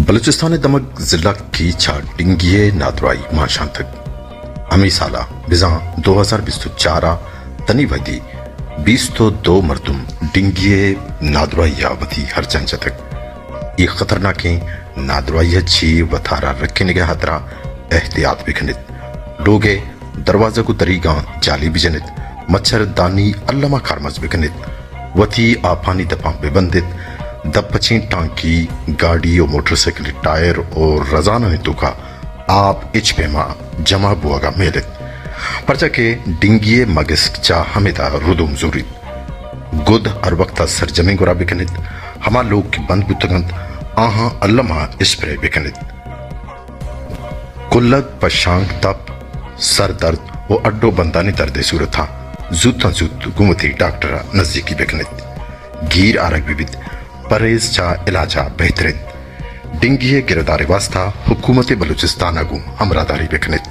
बलूचिस्तान दमक जिला की छा डिंगिये नादराई माशांतक हमी साला बिजा 2024 तनी वदी 22 मर्दुम डिंगिये नादराइया वती हर चंचतक ये खतरनाक नादराइया छी वथारा रखे निगे हतरा एहतियात बिखनित लोगे दरवाजा को तरीगा जाली बिजनित मच्छरदानी अल्लमा खारमज बिखनित वती आफानी दपा बेबंदित दपची टांकी गाड़ी और मोटरसाइकिल टायर और रजाना नितु का आप इचपेमा जमा बुआगा मेलित परचा के डिंगिये मगिस्ट चा हमेदा रुदुम जुरित गुद और वक्ता सरजमी गुरा बिकनित हमा लोग की बंद बुतगंत आहा अल्लमा स्प्रे बिकनित कुल्लग पशांग तप सर दर्द वो अड्डो बंदानी दर्द सूरत था जुत्ता जुत गुमती डॉक्टर नजदीकी बिकनित गीर आरग विविध परहेज चा इलाजा बेहतरीन डिंगिये गिरदारी वास्ता हुकूमत बलूचिस्तान अगू हमरादारी बिखनित